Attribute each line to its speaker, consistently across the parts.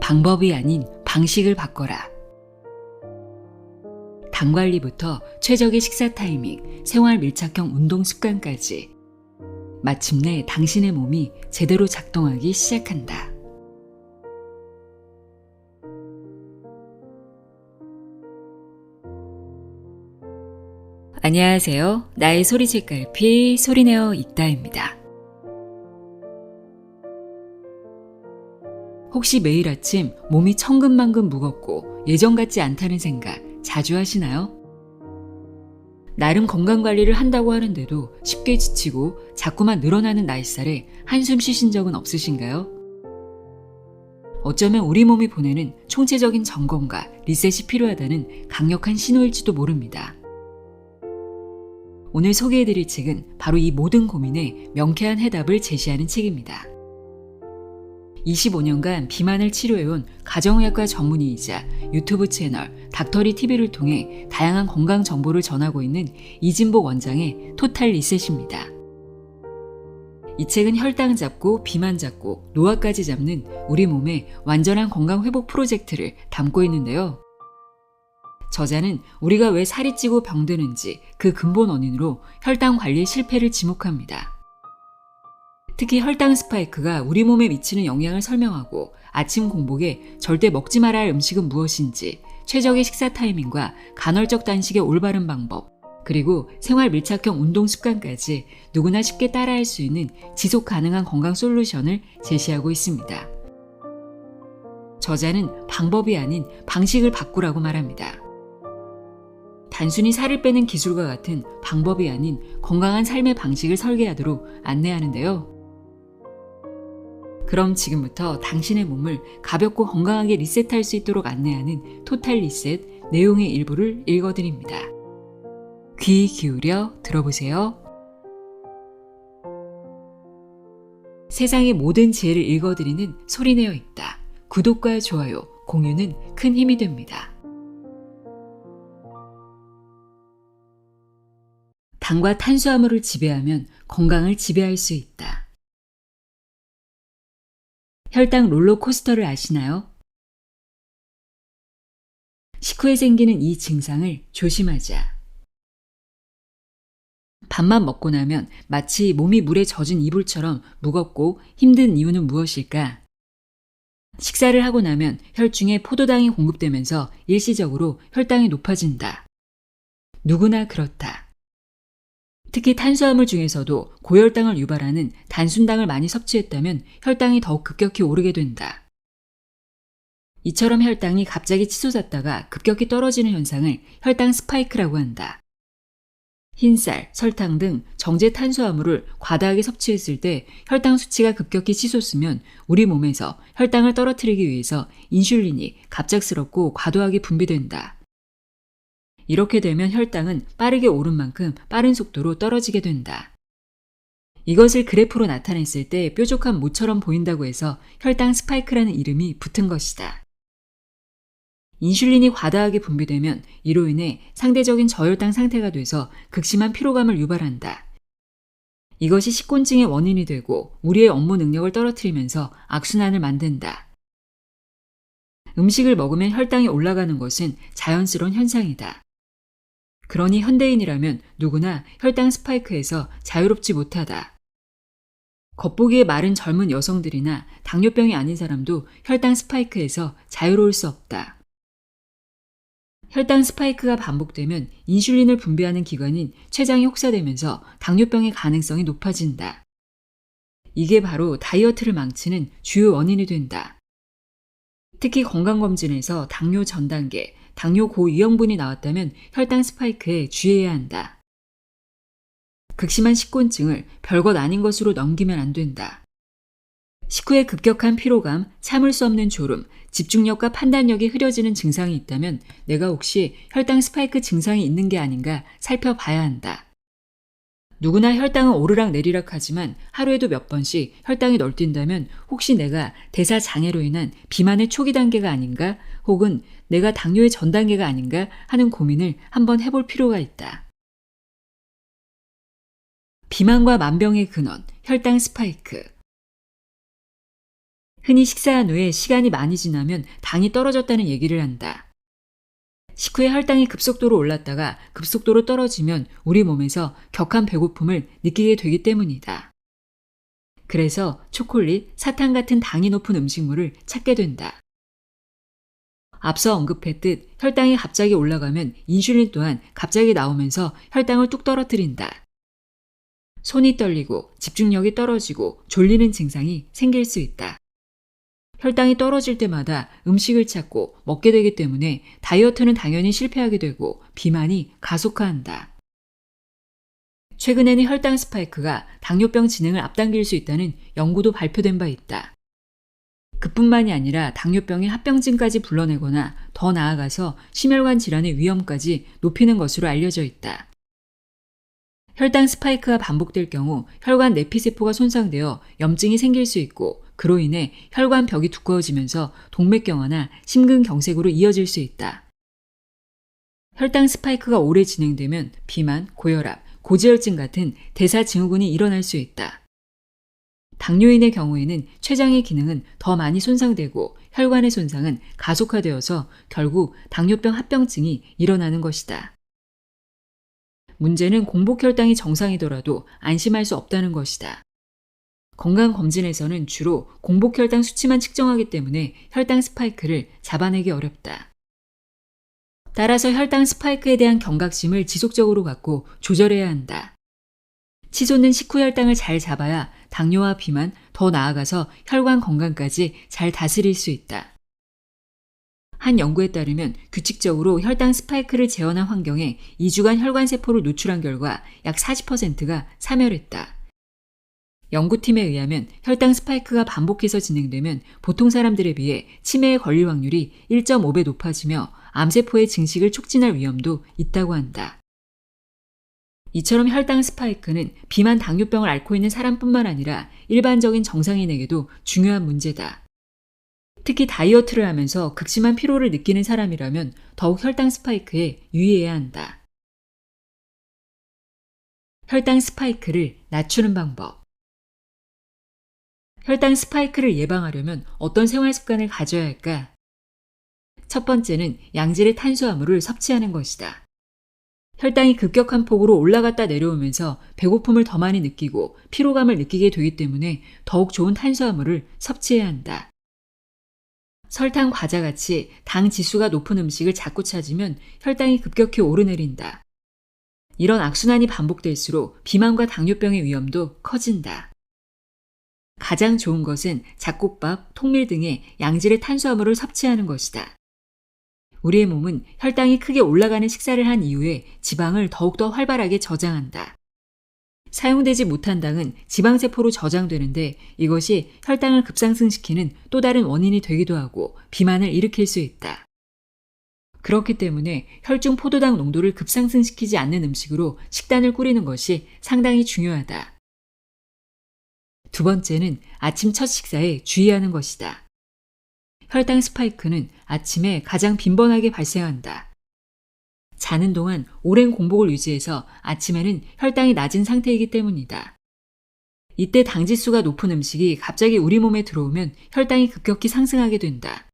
Speaker 1: 방법이 아닌 방식을 바꿔라. 당 관리부터 최적의 식사 타이밍, 생활 밀착형 운동 습관까지 마침내 당신의 몸이 제대로 작동하기 시작한다. 안녕하세요. 나의 소리책갈피 소리내어 읽다입니다. 혹시 매일 아침 몸이 천근만근 무겁고 예전 같지 않다는 생각 자주 하시나요? 나름 건강관리를 한다고 하는데도 쉽게 지치고 자꾸만 늘어나는 나이살에 한숨 쉬신 적은 없으신가요? 어쩌면 우리 몸이 보내는 총체적인 점검과 리셋이 필요하다는 강력한 신호일지도 모릅니다. 오늘 소개해드릴 책은 바로 이 모든 고민에 명쾌한 해답을 제시하는 책입니다. 25년간 비만을 치료해온 가정의학과 전문의이자 유튜브 채널 닥터리TV를 통해 다양한 건강 정보를 전하고 있는 이진복 원장의 토탈 리셋입니다. 이 책은 혈당 잡고 비만 잡고 노화까지 잡는 우리 몸의 완전한 건강 회복 프로젝트를 담고 있는데요. 저자는 우리가 왜 살이 찌고 병드는지 그 근본 원인으로 혈당 관리의 실패를 지목합니다. 특히 혈당 스파이크가 우리 몸에 미치는 영향을 설명하고 아침 공복에 절대 먹지 말아야 할 음식은 무엇인지, 최적의 식사 타이밍과 간헐적 단식의 올바른 방법, 그리고 생활 밀착형 운동 습관까지 누구나 쉽게 따라할 수 있는 지속 가능한 건강 솔루션을 제시하고 있습니다. 저자는 방법이 아닌 방식을 바꾸라고 말합니다. 단순히 살을 빼는 기술과 같은 방법이 아닌 건강한 삶의 방식을 설계하도록 안내하는데요. 그럼 지금부터 당신의 몸을 가볍고 건강하게 리셋할 수 있도록 안내하는 토탈 리셋 내용의 일부를 읽어드립니다. 귀 기울여 들어보세요. 세상의 모든 지혜를 읽어드리는 소리내어 읽다. 구독과 좋아요, 공유는 큰 힘이 됩니다. 당과 탄수화물을 지배하면 건강을 지배할 수 있다. 혈당 롤러코스터를 아시나요? 식후에 생기는 이 증상을 조심하자. 밥만 먹고 나면 마치 몸이 물에 젖은 이불처럼 무겁고 힘든 이유는 무엇일까? 식사를 하고 나면 혈중에 포도당이 공급되면서 일시적으로 혈당이 높아진다. 누구나 그렇다. 특히 탄수화물 중에서도 고혈당을 유발하는 단순당을 많이 섭취했다면 혈당이 더욱 급격히 오르게 된다. 이처럼 혈당이 갑자기 치솟았다가 급격히 떨어지는 현상을 혈당 스파이크라고 한다. 흰쌀, 설탕 등 정제 탄수화물을 과다하게 섭취했을 때 혈당 수치가 급격히 치솟으면 우리 몸에서 혈당을 떨어뜨리기 위해서 인슐린이 갑작스럽고 과도하게 분비된다. 이렇게 되면 혈당은 빠르게 오른 만큼 빠른 속도로 떨어지게 된다. 이것을 그래프로 나타냈을 때 뾰족한 모처럼 보인다고 해서 혈당 스파이크라는 이름이 붙은 것이다. 인슐린이 과다하게 분비되면 이로 인해 상대적인 저혈당 상태가 돼서 극심한 피로감을 유발한다. 이것이 식곤증의 원인이 되고 우리의 업무 능력을 떨어뜨리면서 악순환을 만든다. 음식을 먹으면 혈당이 올라가는 것은 자연스러운 현상이다. 그러니 현대인이라면 누구나 혈당 스파이크에서 자유롭지 못하다. 겉보기에 마른 젊은 여성들이나 당뇨병이 아닌 사람도 혈당 스파이크에서 자유로울 수 없다. 혈당 스파이크가 반복되면 인슐린을 분비하는 기관인 췌장이 혹사되면서 당뇨병의 가능성이 높아진다. 이게 바로 다이어트를 망치는 주요 원인이 된다. 특히 건강검진에서 당뇨 전 단계, 당뇨 고위험군이 나왔다면 혈당 스파이크에 주의해야 한다. 극심한 식곤증을 별것 아닌 것으로 넘기면 안 된다. 식후에 급격한 피로감, 참을 수 없는 졸음, 집중력과 판단력이 흐려지는 증상이 있다면 내가 혹시 혈당 스파이크 증상이 있는 게 아닌가 살펴봐야 한다. 누구나 혈당은 오르락 내리락 하지만 하루에도 몇 번씩 혈당이 널뛴다면 혹시 내가 대사장애로 인한 비만의 초기 단계가 아닌가 혹은 내가 당뇨의 전 단계가 아닌가 하는 고민을 한번 해볼 필요가 있다. 비만과 만병의 근원, 혈당 스파이크. 흔히 식사한 후에 시간이 많이 지나면 당이 떨어졌다는 얘기를 한다. 식후에 혈당이 급속도로 올랐다가 급속도로 떨어지면 우리 몸에서 격한 배고픔을 느끼게 되기 때문이다. 그래서 초콜릿, 사탕 같은 당이 높은 음식물을 찾게 된다. 앞서 언급했듯 혈당이 갑자기 올라가면 인슐린 또한 갑자기 나오면서 혈당을 뚝 떨어뜨린다. 손이 떨리고 집중력이 떨어지고 졸리는 증상이 생길 수 있다. 혈당이 떨어질 때마다 음식을 찾고 먹게 되기 때문에 다이어트는 당연히 실패하게 되고 비만이 가속화한다. 최근에는 혈당 스파이크가 당뇨병 진행을 앞당길 수 있다는 연구도 발표된 바 있다. 그뿐만이 아니라 당뇨병의 합병증까지 불러내거나 더 나아가서 심혈관 질환의 위험까지 높이는 것으로 알려져 있다. 혈당 스파이크가 반복될 경우 혈관 내피세포가 손상되어 염증이 생길 수 있고 그로 인해 혈관벽이 두꺼워지면서 동맥경화나 심근경색으로 이어질 수 있다. 혈당 스파이크가 오래 진행되면 비만, 고혈압, 고지혈증 같은 대사증후군이 일어날 수 있다. 당뇨인의 경우에는 췌장의 기능은 더 많이 손상되고 혈관의 손상은 가속화되어서 결국 당뇨병 합병증이 일어나는 것이다. 문제는 공복혈당이 정상이더라도 안심할 수 없다는 것이다. 건강검진에서는 주로 공복혈당 수치만 측정하기 때문에 혈당 스파이크를 잡아내기 어렵다. 따라서 혈당 스파이크에 대한 경각심을 지속적으로 갖고 조절해야 한다. 치솟는 식후 혈당을 잘 잡아야 당뇨와 비만, 더 나아가서 혈관 건강까지 잘 다스릴 수 있다. 한 연구에 따르면 규칙적으로 혈당 스파이크를 재현한 환경에 2주간 혈관세포를 노출한 결과 약 40%가 사멸했다. 연구팀에 의하면 혈당 스파이크가 반복해서 진행되면 보통 사람들에 비해 치매에 걸릴 확률이 1.5배 높아지며 암세포의 증식을 촉진할 위험도 있다고 한다. 이처럼 혈당 스파이크는 비만 당뇨병을 앓고 있는 사람뿐만 아니라 일반적인 정상인에게도 중요한 문제다. 특히 다이어트를 하면서 극심한 피로를 느끼는 사람이라면 더욱 혈당 스파이크에 유의해야 한다. 혈당 스파이크를 낮추는 방법. 혈당 스파이크를 예방하려면 어떤 생활 습관을 가져야 할까? 첫 번째는 양질의 탄수화물을 섭취하는 것이다. 혈당이 급격한 폭으로 올라갔다 내려오면서 배고픔을 더 많이 느끼고 피로감을 느끼게 되기 때문에 더욱 좋은 탄수화물을 섭취해야 한다. 설탕, 과자같이 당 지수가 높은 음식을 자꾸 찾으면 혈당이 급격히 오르내린다. 이런 악순환이 반복될수록 비만과 당뇨병의 위험도 커진다. 가장 좋은 것은 잡곡밥, 통밀 등의 양질의 탄수화물을 섭취하는 것이다. 우리의 몸은 혈당이 크게 올라가는 식사를 한 이후에 지방을 더욱더 활발하게 저장한다. 사용되지 못한 당은 지방세포로 저장되는데 이것이 혈당을 급상승시키는 또 다른 원인이 되기도 하고 비만을 일으킬 수 있다. 그렇기 때문에 혈중 포도당 농도를 급상승시키지 않는 음식으로 식단을 꾸리는 것이 상당히 중요하다. 두 번째는 아침 첫 식사에 주의하는 것이다. 혈당 스파이크는 아침에 가장 빈번하게 발생한다. 자는 동안 오랜 공복을 유지해서 아침에는 혈당이 낮은 상태이기 때문이다. 이때 당지수가 높은 음식이 갑자기 우리 몸에 들어오면 혈당이 급격히 상승하게 된다.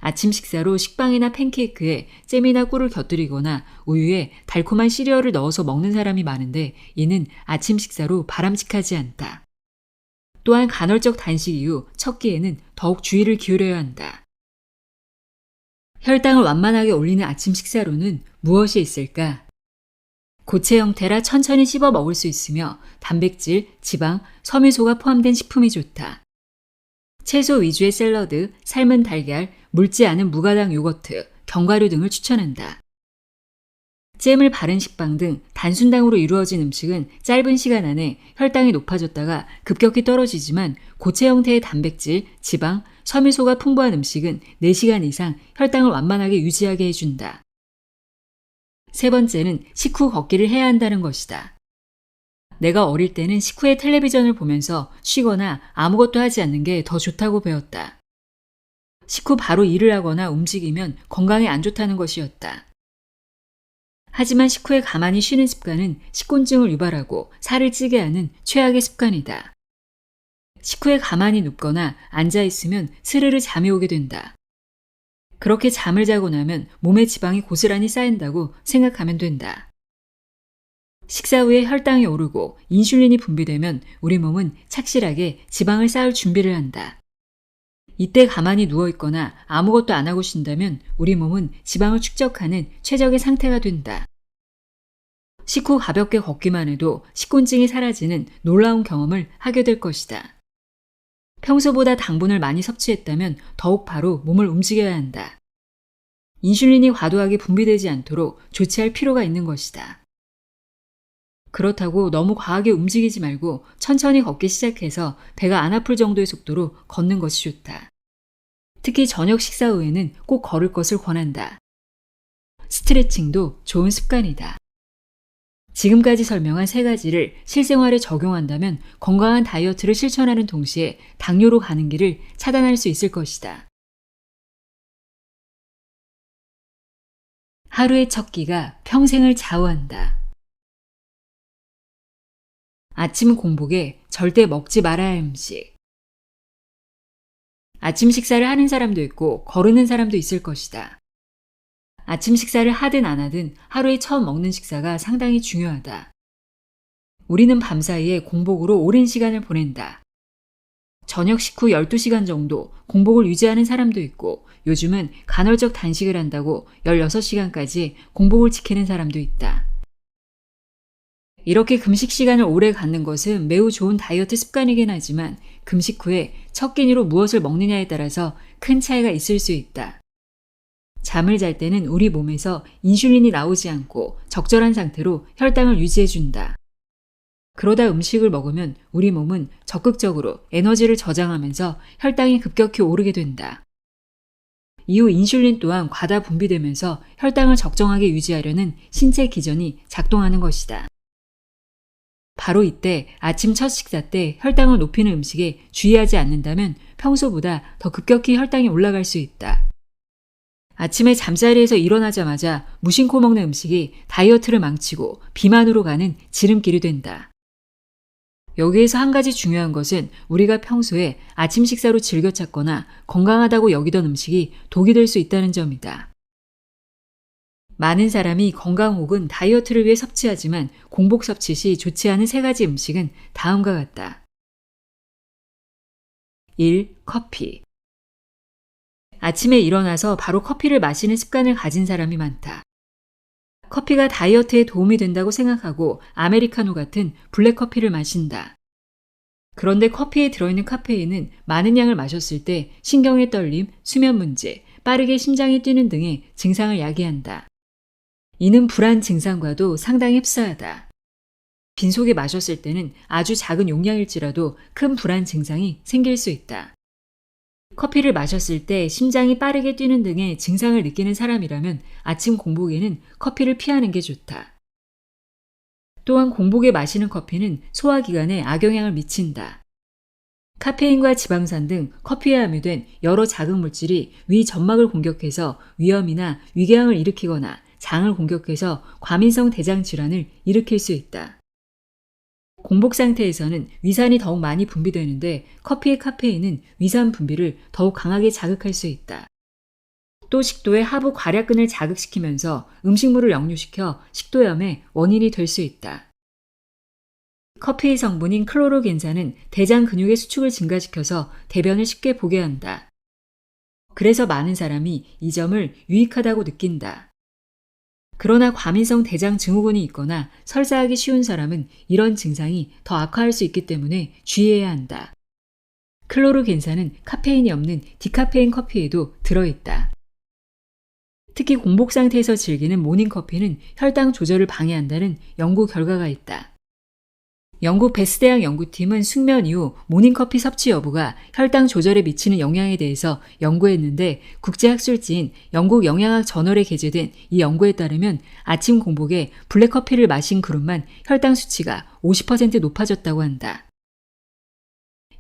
Speaker 1: 아침 식사로 식빵이나 팬케이크에 잼이나 꿀을 곁들이거나 우유에 달콤한 시리얼을 넣어서 먹는 사람이 많은데 이는 아침 식사로 바람직하지 않다. 또한 간헐적 단식 이후 첫 끼에는 더욱 주의를 기울여야 한다. 혈당을 완만하게 올리는 아침 식사로는 무엇이 있을까? 고체 형태라 천천히 씹어 먹을 수 있으며 단백질, 지방, 섬유소가 포함된 식품이 좋다. 채소 위주의 샐러드, 삶은 달걀, 묽지 않은 무가당 요거트, 견과류 등을 추천한다. 잼을 바른 식빵 등 단순당으로 이루어진 음식은 짧은 시간 안에 혈당이 높아졌다가 급격히 떨어지지만 고체 형태의 단백질, 지방, 섬유소가 풍부한 음식은 4시간 이상 혈당을 완만하게 유지하게 해준다. 세 번째는 식후 걷기를 해야 한다는 것이다. 내가 어릴 때는 식후에 텔레비전을 보면서 쉬거나 아무것도 하지 않는 게 더 좋다고 배웠다. 식후 바로 일을 하거나 움직이면 건강에 안 좋다는 것이었다. 하지만 식후에 가만히 쉬는 습관은 식곤증을 유발하고 살을 찌게 하는 최악의 습관이다. 식후에 가만히 눕거나 앉아있으면 스르르 잠이 오게 된다. 그렇게 잠을 자고 나면 몸에 지방이 고스란히 쌓인다고 생각하면 된다. 식사 후에 혈당이 오르고 인슐린이 분비되면 우리 몸은 착실하게 지방을 쌓을 준비를 한다. 이때 가만히 누워있거나 아무것도 안 하고 쉰다면 우리 몸은 지방을 축적하는 최적의 상태가 된다. 식후 가볍게 걷기만 해도 식곤증이 사라지는 놀라운 경험을 하게 될 것이다. 평소보다 당분을 많이 섭취했다면 더욱 바로 몸을 움직여야 한다. 인슐린이 과도하게 분비되지 않도록 조치할 필요가 있는 것이다. 그렇다고 너무 과하게 움직이지 말고 천천히 걷기 시작해서 배가 안 아플 정도의 속도로 걷는 것이 좋다. 특히 저녁 식사 후에는 꼭 걸을 것을 권한다. 스트레칭도 좋은 습관이다. 지금까지 설명한 3가지를 실생활에 적용한다면 건강한 다이어트를 실천하는 동시에 당뇨로 가는 길을 차단할 수 있을 것이다. 하루의 첫 끼가 평생을 좌우한다. 아침 공복에 절대 먹지 말아야 할 음식. 아침 식사를 하는 사람도 있고 거르는 사람도 있을 것이다. 아침 식사를 하든 안 하든 하루에 처음 먹는 식사가 상당히 중요하다. 우리는 밤사이에 공복으로 오랜 시간을 보낸다. 저녁 식후 12시간 정도 공복을 유지하는 사람도 있고 요즘은 간헐적 단식을 한다고 16시간까지 공복을 지키는 사람도 있다. 이렇게 금식 시간을 오래 갖는 것은 매우 좋은 다이어트 습관이긴 하지만 금식 후에 첫 끼니로 무엇을 먹느냐에 따라서 큰 차이가 있을 수 있다. 잠을 잘 때는 우리 몸에서 인슐린이 나오지 않고 적절한 상태로 혈당을 유지해준다. 그러다 음식을 먹으면 우리 몸은 적극적으로 에너지를 저장하면서 혈당이 급격히 오르게 된다. 이후 인슐린 또한 과다 분비되면서 혈당을 적정하게 유지하려는 신체 기전이 작동하는 것이다. 바로 이때 아침 첫 식사 때 혈당을 높이는 음식에 주의하지 않는다면 평소보다 더 급격히 혈당이 올라갈 수 있다. 아침에 잠자리에서 일어나자마자 무심코 먹는 음식이 다이어트를 망치고 비만으로 가는 지름길이 된다. 여기에서 한 가지 중요한 것은 우리가 평소에 아침 식사로 즐겨 찾거나 건강하다고 여기던 음식이 독이 될 수 있다는 점이다. 많은 사람이 건강 혹은 다이어트를 위해 섭취하지만 공복 섭취 시 좋지 않은 3가지 음식은 다음과 같다. 1. 커피. 아침에 일어나서 바로 커피를 마시는 습관을 가진 사람이 많다. 커피가 다이어트에 도움이 된다고 생각하고 아메리카노 같은 블랙커피를 마신다. 그런데 커피에 들어있는 카페인은 많은 양을 마셨을 때 신경의 떨림, 수면 문제, 빠르게 심장이 뛰는 등의 증상을 야기한다. 이는 불안 증상과도 상당히 흡사하다. 빈속에 마셨을 때는 아주 작은 용량일지라도 큰 불안 증상이 생길 수 있다. 커피를 마셨을 때 심장이 빠르게 뛰는 등의 증상을 느끼는 사람이라면 아침 공복에는 커피를 피하는 게 좋다. 또한 공복에 마시는 커피는 소화기관에 악영향을 미친다. 카페인과 지방산 등 커피에 함유된 여러 자극 물질이 위 점막을 공격해서 위염이나 위궤양을 일으키거나 장을 공격해서 과민성 대장 질환을 일으킬 수 있다. 공복 상태에서는 위산이 더욱 많이 분비되는데 커피의 카페인은 위산 분비를 더욱 강하게 자극할 수 있다. 또 식도의 하부 괄약근을 자극시키면서 음식물을 역류시켜 식도염의 원인이 될 수 있다. 커피의 성분인 클로로겐산은 대장 근육의 수축을 증가시켜서 대변을 쉽게 보게 한다. 그래서 많은 사람이 이 점을 유익하다고 느낀다. 그러나 과민성 대장 증후군이 있거나 설사하기 쉬운 사람은 이런 증상이 더 악화할 수 있기 때문에 주의해야 한다. 클로로겐산은 카페인이 없는 디카페인 커피에도 들어있다. 특히 공복 상태에서 즐기는 모닝커피는 혈당 조절을 방해한다는 연구 결과가 있다. 영국 베스대학 연구팀은 숙면 이후 모닝커피 섭취 여부가 혈당 조절에 미치는 영향에 대해서 연구했는데 국제학술지인 영국 영양학 저널에 게재된 이 연구에 따르면 아침 공복에 블랙커피를 마신 그룹만 혈당 수치가 50% 높아졌다고 한다.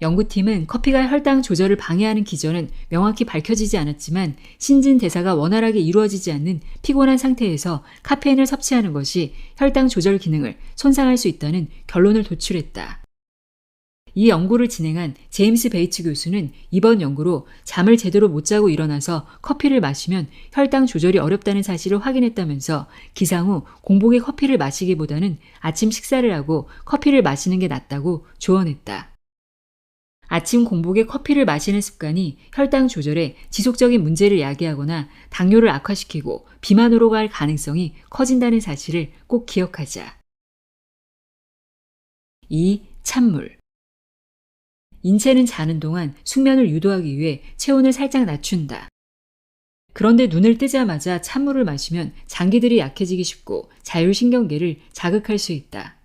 Speaker 1: 연구팀은 커피가 혈당 조절을 방해하는 기전은 명확히 밝혀지지 않았지만 신진대사가 원활하게 이루어지지 않는 피곤한 상태에서 카페인을 섭취하는 것이 혈당 조절 기능을 손상할 수 있다는 결론을 도출했다. 이 연구를 진행한 제임스 베이츠 교수는 이번 연구로 잠을 제대로 못 자고 일어나서 커피를 마시면 혈당 조절이 어렵다는 사실을 확인했다면서 기상 후 공복에 커피를 마시기보다는 아침 식사를 하고 커피를 마시는 게 낫다고 조언했다. 아침 공복에 커피를 마시는 습관이 혈당 조절에 지속적인 문제를 야기하거나 당뇨를 악화시키고 비만으로 갈 가능성이 커진다는 사실을 꼭 기억하자. 2. 찬물. 인체는 자는 동안 숙면을 유도하기 위해 체온을 살짝 낮춘다. 그런데 눈을 뜨자마자 찬물을 마시면 장기들이 약해지기 쉽고 자율신경계를 자극할 수 있다.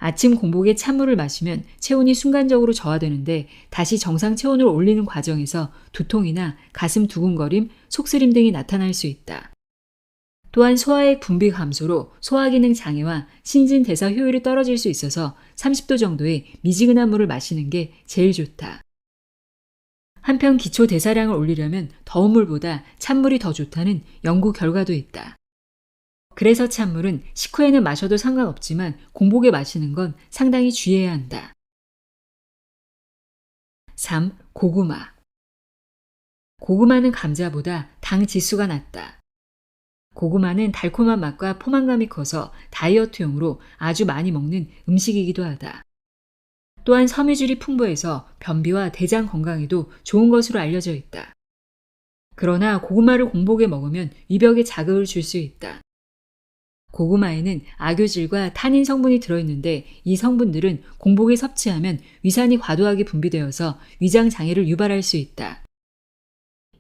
Speaker 1: 아침 공복에 찬물을 마시면 체온이 순간적으로 저하되는데 다시 정상 체온을 올리는 과정에서 두통이나 가슴 두근거림, 속쓰림 등이 나타날 수 있다. 또한 소화액 분비 감소로 소화기능 장애와 신진대사 효율이 떨어질 수 있어서 30도 정도의 미지근한 물을 마시는 게 제일 좋다. 한편 기초 대사량을 올리려면 더운 물보다 찬물이 더 좋다는 연구 결과도 있다. 그래서 찬물은 식후에는 마셔도 상관없지만 공복에 마시는 건 상당히 주의해야 한다. 3. 고구마. 고구마는 감자보다 당 지수가 낮다. 고구마는 달콤한 맛과 포만감이 커서 다이어트용으로 아주 많이 먹는 음식이기도 하다. 또한 섬유질이 풍부해서 변비와 대장 건강에도 좋은 것으로 알려져 있다. 그러나 고구마를 공복에 먹으면 위벽에 자극을 줄 수 있다. 고구마에는 악유질과 타닌 성분이 들어있는데 이 성분들은 공복에 섭취하면 위산이 과도하게 분비되어서 위장 장애를 유발할 수 있다.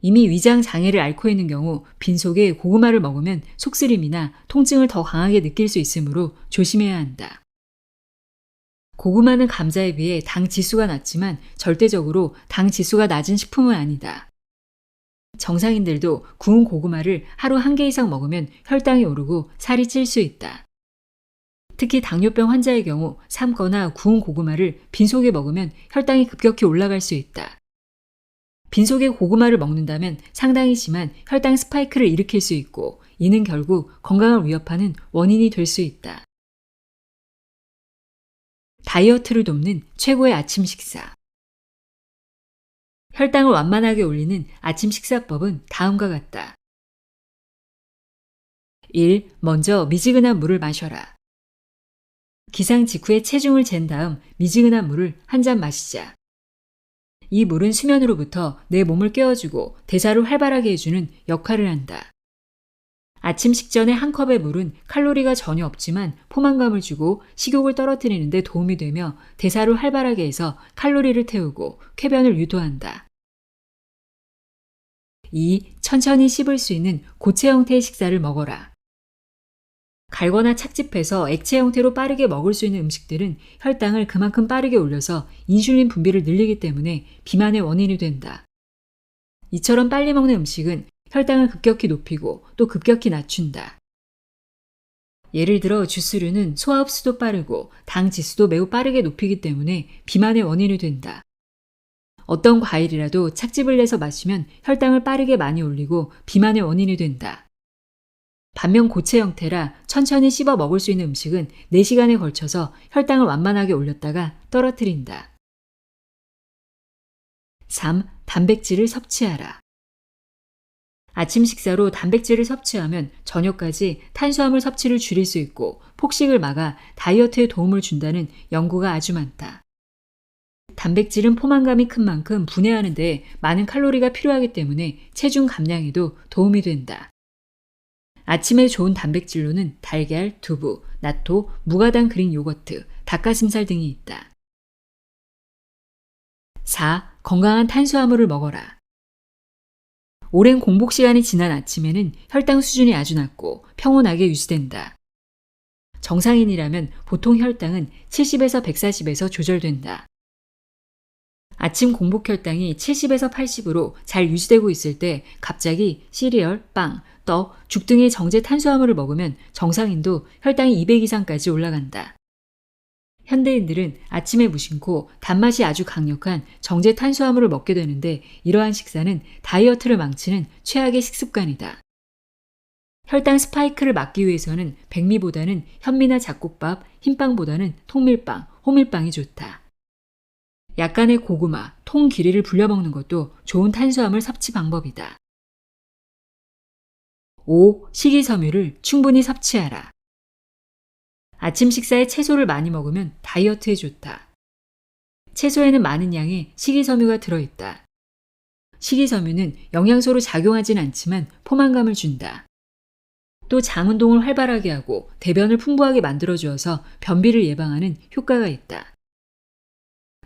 Speaker 1: 이미 위장 장애를 앓고 있는 경우 빈속에 고구마를 먹으면 속쓰림이나 통증을 더 강하게 느낄 수 있으므로 조심해야 한다. 고구마는 감자에 비해 당 지수가 낮지만 절대적으로 당 지수가 낮은 식품은 아니다. 정상인들도 구운 고구마를 하루 1개 이상 먹으면 혈당이 오르고 살이 찔 수 있다. 특히 당뇨병 환자의 경우 삶거나 구운 고구마를 빈속에 먹으면 혈당이 급격히 올라갈 수 있다. 빈속에 고구마를 먹는다면 상당히 심한 혈당 스파이크를 일으킬 수 있고 이는 결국 건강을 위협하는 원인이 될 수 있다. 다이어트를 돕는 최고의 아침 식사. 혈당을 완만하게 올리는 아침 식사법은 다음과 같다. 1. 먼저 미지근한 물을 마셔라. 기상 직후에 체중을 잰 다음 미지근한 물을 한 잔 마시자. 이 물은 수면으로부터 내 몸을 깨워주고 대사를 활발하게 해주는 역할을 한다. 아침 식전에 한 컵의 물은 칼로리가 전혀 없지만 포만감을 주고 식욕을 떨어뜨리는 데 도움이 되며 대사를 활발하게 해서 칼로리를 태우고 쾌변을 유도한다. 2. 천천히 씹을 수 있는 고체 형태의 식사를 먹어라. 갈거나 착즙해서 액체 형태로 빠르게 먹을 수 있는 음식들은 혈당을 그만큼 빠르게 올려서 인슐린 분비를 늘리기 때문에 비만의 원인이 된다. 이처럼 빨리 먹는 음식은 혈당을 급격히 높이고 또 급격히 낮춘다. 예를 들어 주스류는 소화 흡수도 빠르고 당 지수도 매우 빠르게 높이기 때문에 비만의 원인이 된다. 어떤 과일이라도 착즙을 내서 마시면 혈당을 빠르게 많이 올리고 비만의 원인이 된다. 반면 고체 형태라 천천히 씹어 먹을 수 있는 음식은 4시간에 걸쳐서 혈당을 완만하게 올렸다가 떨어뜨린다. 3. 단백질을 섭취하라. 아침 식사로 단백질을 섭취하면 저녁까지 탄수화물 섭취를 줄일 수 있고 폭식을 막아 다이어트에 도움을 준다는 연구가 아주 많다. 단백질은 포만감이 큰 만큼 분해하는 데 많은 칼로리가 필요하기 때문에 체중 감량에도 도움이 된다. 아침에 좋은 단백질로는 달걀, 두부, 나토, 무가당 그릭 요거트, 닭가슴살 등이 있다. 4. 건강한 탄수화물을 먹어라. 오랜 공복 시간이 지난 아침에는 혈당 수준이 아주 낮고 평온하게 유지된다. 정상인이라면 보통 혈당은 70에서 140에서 조절된다. 아침 공복 혈당이 70에서 80으로 잘 유지되고 있을 때 갑자기 시리얼, 빵, 떡, 죽 등의 정제 탄수화물을 먹으면 정상인도 혈당이 200 이상까지 올라간다. 현대인들은 아침에 무심코 단맛이 아주 강력한 정제 탄수화물을 먹게 되는데 이러한 식사는 다이어트를 망치는 최악의 식습관이다. 혈당 스파이크를 막기 위해서는 백미보다는 현미나 잡곡밥, 흰빵보다는 통밀빵, 호밀빵이 좋다. 약간의 고구마, 통기리를 불려 먹는 것도 좋은 탄수화물 섭취 방법이다. 5. 식이섬유를 충분히 섭취하라. 아침 식사에 채소를 많이 먹으면 다이어트에 좋다. 채소에는 많은 양의 식이섬유가 들어있다. 식이섬유는 영양소로 작용하진 않지만 포만감을 준다. 또 장운동을 활발하게 하고 대변을 풍부하게 만들어주어서 변비를 예방하는 효과가 있다.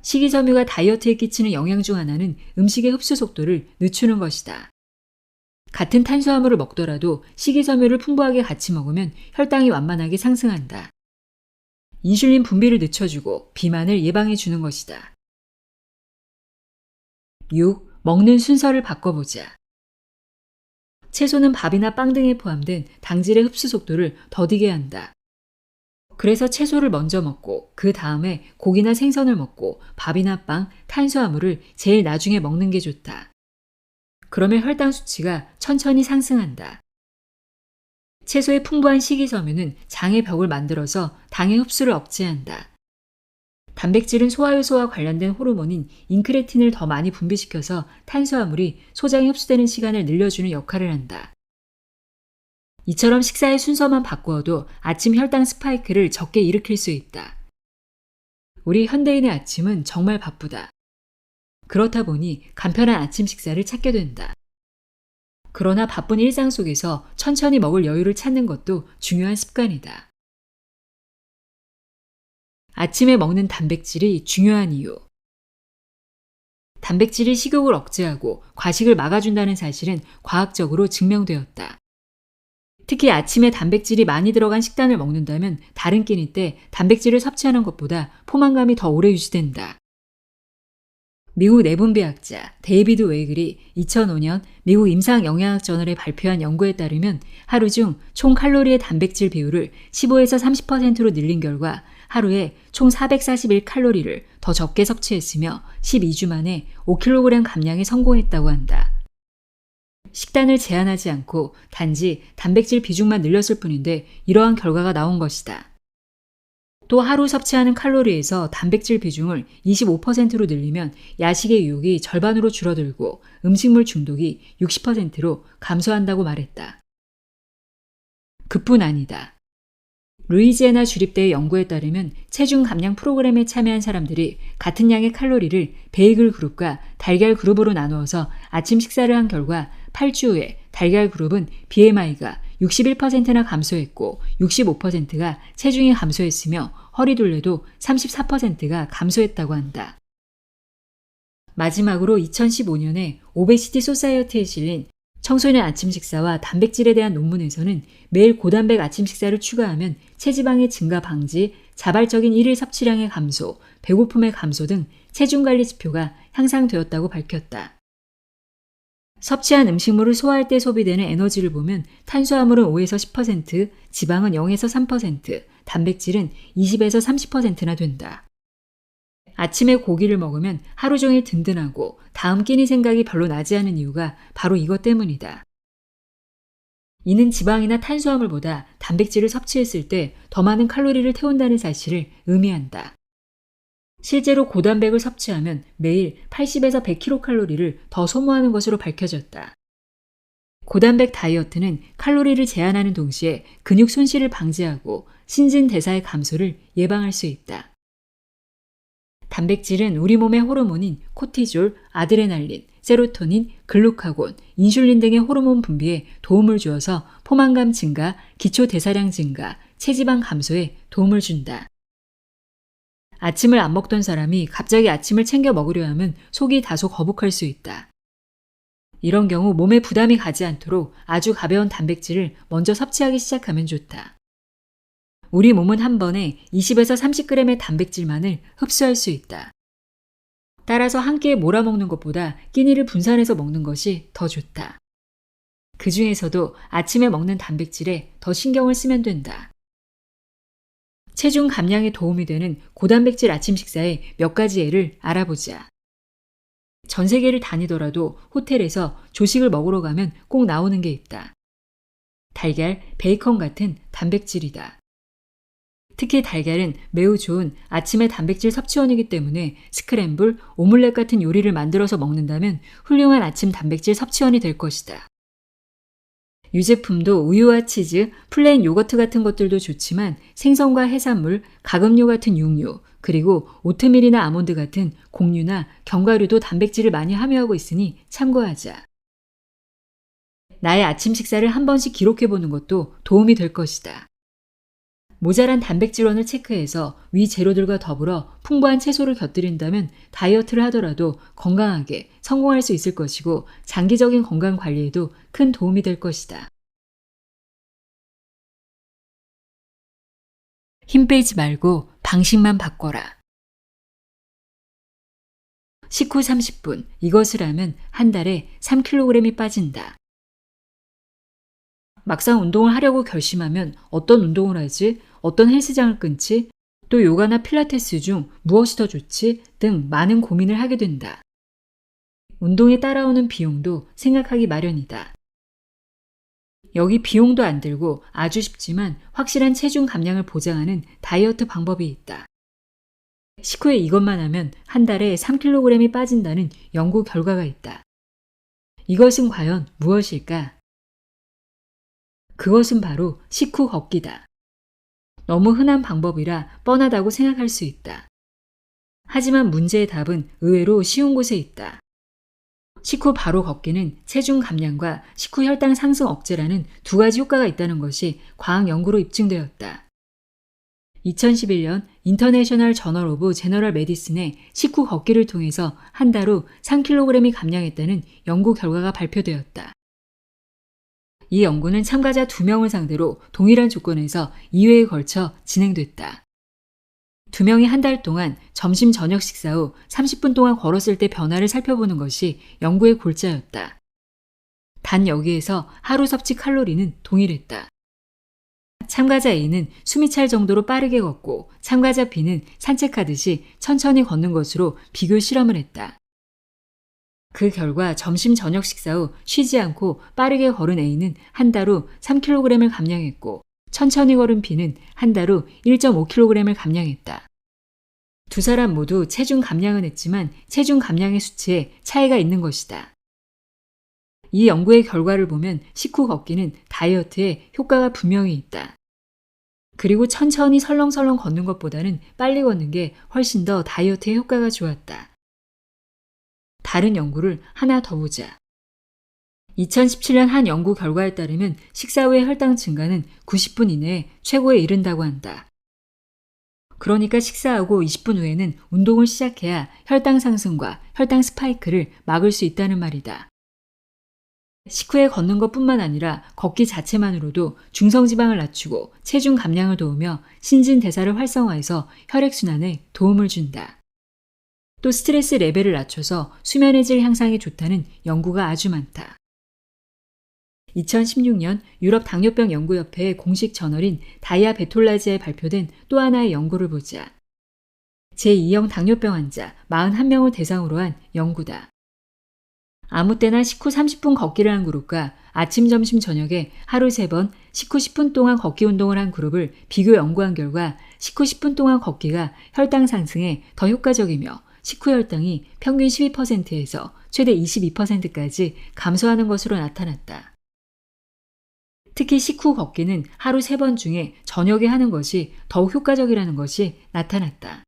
Speaker 1: 식이섬유가 다이어트에 끼치는 영향 중 하나는 음식의 흡수 속도를 늦추는 것이다. 같은 탄수화물을 먹더라도 식이섬유를 풍부하게 같이 먹으면 혈당이 완만하게 상승한다. 인슐린 분비를 늦춰주고 비만을 예방해 주는 것이다. 6. 먹는 순서를 바꿔보자. 채소는 밥이나 빵 등에 포함된 당질의 흡수 속도를 더디게 한다. 그래서 채소를 먼저 먹고 그 다음에 고기나 생선을 먹고 밥이나 빵, 탄수화물을 제일 나중에 먹는 게 좋다. 그러면 혈당 수치가 천천히 상승한다. 채소의 풍부한 식이섬유는 장의 벽을 만들어서 당의 흡수를 억제한다. 단백질은 소화효소와 관련된 호르몬인 인크레틴을 더 많이 분비시켜서 탄수화물이 소장에 흡수되는 시간을 늘려주는 역할을 한다. 이처럼 식사의 순서만 바꾸어도 아침 혈당 스파이크를 적게 일으킬 수 있다. 우리 현대인의 아침은 정말 바쁘다. 그렇다 보니 간편한 아침 식사를 찾게 된다. 그러나 바쁜 일상 속에서 천천히 먹을 여유를 찾는 것도 중요한 습관이다. 아침에 먹는 단백질이 중요한 이유. 단백질이 식욕을 억제하고 과식을 막아준다는 사실은 과학적으로 증명되었다. 특히 아침에 단백질이 많이 들어간 식단을 먹는다면 다른 끼니 때 단백질을 섭취하는 것보다 포만감이 더 오래 유지된다. 미국 내분비학자 데이비드 웨이글이 2005년 미국 임상영양학 저널에 발표한 연구에 따르면 하루 중 총 칼로리의 단백질 비율을 15에서 30%로 늘린 결과 하루에 총 441칼로리를 더 적게 섭취했으며 12주 만에 5kg 감량에 성공했다고 한다. 식단을 제한하지 않고 단지 단백질 비중만 늘렸을 뿐인데 이러한 결과가 나온 것이다. 또 하루 섭취하는 칼로리에서 단백질 비중을 25%로 늘리면 야식의 유혹이 절반으로 줄어들고 음식물 중독이 60%로 감소한다고 말했다. 그뿐 아니다. 루이지애나 주립대의 연구에 따르면 체중 감량 프로그램에 참여한 사람들이 같은 양의 칼로리를 베이글 그룹과 달걀 그룹으로 나누어서 아침 식사를 한 결과 8주 후에 달걀 그룹은 BMI가 61%나 감소했고 65%가 체중이 감소했으며 허리둘레도 34%가 감소했다고 한다. 마지막으로 2015년에 오베시티 소사이어티에 실린 청소년 아침 식사와 단백질에 대한 논문에서는 매일 고단백 아침 식사를 추가하면 체지방의 증가 방지, 자발적인 일일 섭취량의 감소, 배고픔의 감소 등 체중 관리 지표가 향상되었다고 밝혔다. 섭취한 음식물을 소화할 때 소비되는 에너지를 보면 탄수화물은 5에서 10%, 지방은 0에서 3%, 단백질은 20에서 30%나 된다. 아침에 고기를 먹으면 하루 종일 든든하고 다음 끼니 생각이 별로 나지 않은 이유가 바로 이것 때문이다. 이는 지방이나 탄수화물보다 단백질을 섭취했을 때 더 많은 칼로리를 태운다는 사실을 의미한다. 실제로 고단백을 섭취하면 매일 80에서 100kcal를 더 소모하는 것으로 밝혀졌다. 고단백 다이어트는 칼로리를 제한하는 동시에 근육 손실을 방지하고 신진대사의 감소를 예방할 수 있다. 단백질은 우리 몸의 호르몬인 코티졸, 아드레날린, 세로토닌, 글루카곤, 인슐린 등의 호르몬 분비에 도움을 주어서 포만감 증가, 기초 대사량 증가, 체지방 감소에 도움을 준다. 아침을 안 먹던 사람이 갑자기 아침을 챙겨 먹으려 하면 속이 다소 거북할 수 있다. 이런 경우 몸에 부담이 가지 않도록 아주 가벼운 단백질을 먼저 섭취하기 시작하면 좋다. 우리 몸은 한 번에 20에서 30g의 단백질만을 흡수할 수 있다. 따라서 한 끼에 몰아먹는 것보다 끼니를 분산해서 먹는 것이 더 좋다. 그 중에서도 아침에 먹는 단백질에 더 신경을 쓰면 된다. 체중 감량에 도움이 되는 고단백질 아침 식사의 몇 가지 예를 알아보자. 전 세계를 다니더라도 호텔에서 조식을 먹으러 가면 꼭 나오는 게 있다. 달걀, 베이컨 같은 단백질이다. 특히 달걀은 매우 좋은 아침의 단백질 섭취원이기 때문에 스크램블, 오믈렛 같은 요리를 만들어서 먹는다면 훌륭한 아침 단백질 섭취원이 될 것이다. 유제품도 우유와 치즈, 플레인 요거트 같은 것들도 좋지만 생선과 해산물, 가금류 같은 육류, 그리고 오트밀이나 아몬드 같은 곡류나 견과류도 단백질을 많이 함유하고 있으니 참고하자. 나의 아침 식사를 한 번씩 기록해보는 것도 도움이 될 것이다. 모자란 단백질원을 체크해서 위 재료들과 더불어 풍부한 채소를 곁들인다면 다이어트를 하더라도 건강하게 성공할 수 있을 것이고 장기적인 건강 관리에도 큰 도움이 될 것이다. 힘 빼지 말고 방식만 바꿔라. 식후 30분 이것을 하면 한 달에 3kg이 빠진다. 막상 운동을 하려고 결심하면 어떤 운동을 하지, 어떤 헬스장을 끊지, 또 요가나 필라테스 중 무엇이 더 좋지 등 많은 고민을 하게 된다. 운동에 따라오는 비용도 생각하기 마련이다. 여기 비용도 안 들고 아주 쉽지만 확실한 체중 감량을 보장하는 다이어트 방법이 있다. 식후에 이것만 하면 한 달에 3kg이 빠진다는 연구 결과가 있다. 이것은 과연 무엇일까? 그것은 바로 식후 걷기다. 너무 흔한 방법이라 뻔하다고 생각할 수 있다. 하지만 문제의 답은 의외로 쉬운 곳에 있다. 식후 바로 걷기는 체중 감량과 식후 혈당 상승 억제라는 두 가지 효과가 있다는 것이 과학 연구로 입증되었다. 2011년 인터내셔널 저널 오브 제너럴 메디슨에 식후 걷기를 통해서 한 달 후 3kg이 감량했다는 연구 결과가 발표되었다. 이 연구는 참가자 2명을 상대로 동일한 조건에서 2회에 걸쳐 진행됐다. 2명이 한 달 동안 점심 저녁 식사 후 30분 동안 걸었을 때 변화를 살펴보는 것이 연구의 골자였다. 단 여기에서 하루 섭취 칼로리는 동일했다. 참가자 A는 숨이 찰 정도로 빠르게 걷고 참가자 B는 산책하듯이 천천히 걷는 것으로 비교 실험을 했다. 그 결과 점심 저녁 식사 후 쉬지 않고 빠르게 걸은 A는 한 달 후 3kg을 감량했고 천천히 걸은 B는 한 달 후 1.5kg을 감량했다. 두 사람 모두 체중 감량은 했지만 체중 감량의 수치에 차이가 있는 것이다. 이 연구의 결과를 보면 식후 걷기는 다이어트에 효과가 분명히 있다. 그리고 천천히 설렁설렁 걷는 것보다는 빨리 걷는 게 훨씬 더 다이어트에 효과가 좋았다. 다른 연구를 하나 더 보자. 2017년 한 연구 결과에 따르면 식사 후의 혈당 증가는 90분 이내에 최고에 이른다고 한다. 그러니까 식사하고 20분 후에는 운동을 시작해야 혈당 상승과 혈당 스파이크를 막을 수 있다는 말이다. 식후에 걷는 것뿐만 아니라 걷기 자체만으로도 중성지방을 낮추고 체중 감량을 도우며 신진대사를 활성화해서 혈액순환에 도움을 준다. 또 스트레스 레벨을 낮춰서 수면의 질 향상에 좋다는 연구가 아주 많다. 2016년 유럽 당뇨병 연구협회의 공식 저널인 다이아베톨라지에 발표된 또 하나의 연구를 보자. 제2형 당뇨병 환자 41명을 대상으로 한 연구다. 아무 때나 식후 30분 걷기를 한 그룹과 아침, 점심, 저녁에 하루 3번 식후 10분 동안 걷기 운동을 한 그룹을 비교 연구한 결과 식후 10분 동안 걷기가 혈당 상승에 더 효과적이며 식후 혈당이 평균 12%에서 최대 22%까지 감소하는 것으로 나타났다. 특히 식후 걷기는 하루 3번 중에 저녁에 하는 것이 더욱 효과적이라는 것이 나타났다.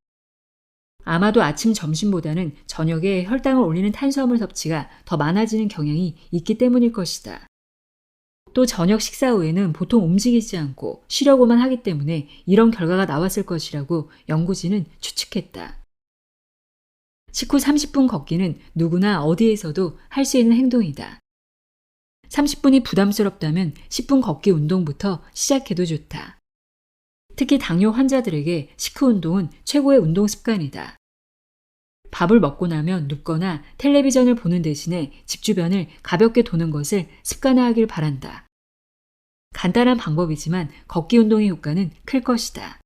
Speaker 1: 아마도 아침, 점심보다는 저녁에 혈당을 올리는 탄수화물 섭취가 더 많아지는 경향이 있기 때문일 것이다. 또 저녁 식사 후에는 보통 움직이지 않고 쉬려고만 하기 때문에 이런 결과가 나왔을 것이라고 연구진은 추측했다. 식후 30분 걷기는 누구나 어디에서도 할 수 있는 행동이다. 30분이 부담스럽다면 10분 걷기 운동부터 시작해도 좋다. 특히 당뇨 환자들에게 식후 운동은 최고의 운동 습관이다. 밥을 먹고 나면 눕거나 텔레비전을 보는 대신에 집 주변을 가볍게 도는 것을 습관화하길 바란다. 간단한 방법이지만 걷기 운동의 효과는 클 것이다.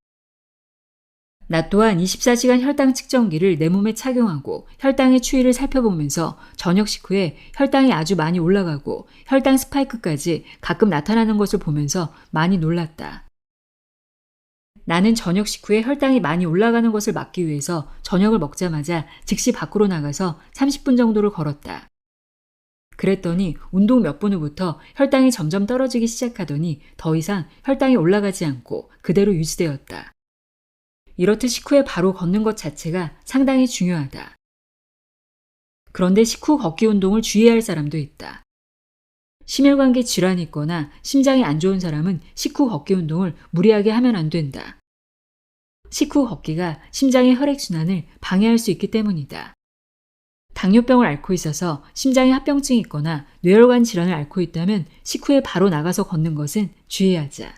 Speaker 1: 나 또한 24시간 혈당 측정기를 내 몸에 착용하고 혈당의 추이를 살펴보면서 저녁 식후에 혈당이 아주 많이 올라가고 혈당 스파이크까지 가끔 나타나는 것을 보면서 많이 놀랐다. 나는 저녁 식후에 혈당이 많이 올라가는 것을 막기 위해서 저녁을 먹자마자 즉시 밖으로 나가서 30분 정도를 걸었다. 그랬더니 운동 몇 분 후부터 혈당이 점점 떨어지기 시작하더니 더 이상 혈당이 올라가지 않고 그대로 유지되었다. 이렇듯 식후에 바로 걷는 것 자체가 상당히 중요하다. 그런데 식후 걷기 운동을 주의해야 할 사람도 있다. 심혈관계 질환이 있거나 심장이 안 좋은 사람은 식후 걷기 운동을 무리하게 하면 안 된다. 식후 걷기가 심장의 혈액순환을 방해할 수 있기 때문이다. 당뇨병을 앓고 있어서 심장에 합병증이 있거나 뇌혈관 질환을 앓고 있다면 식후에 바로 나가서 걷는 것은 주의하자.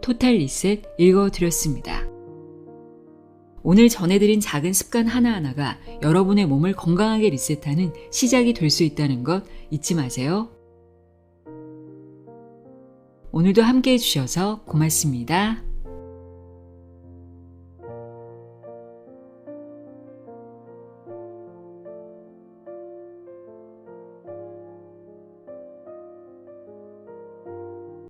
Speaker 1: 토탈 리셋 읽어드렸습니다. 오늘 전해드린 작은 습관 하나하나가 여러분의 몸을 건강하게 리셋하는 시작이 될 수 있다는 것 잊지 마세요. 오늘도 함께 해주셔서 고맙습니다.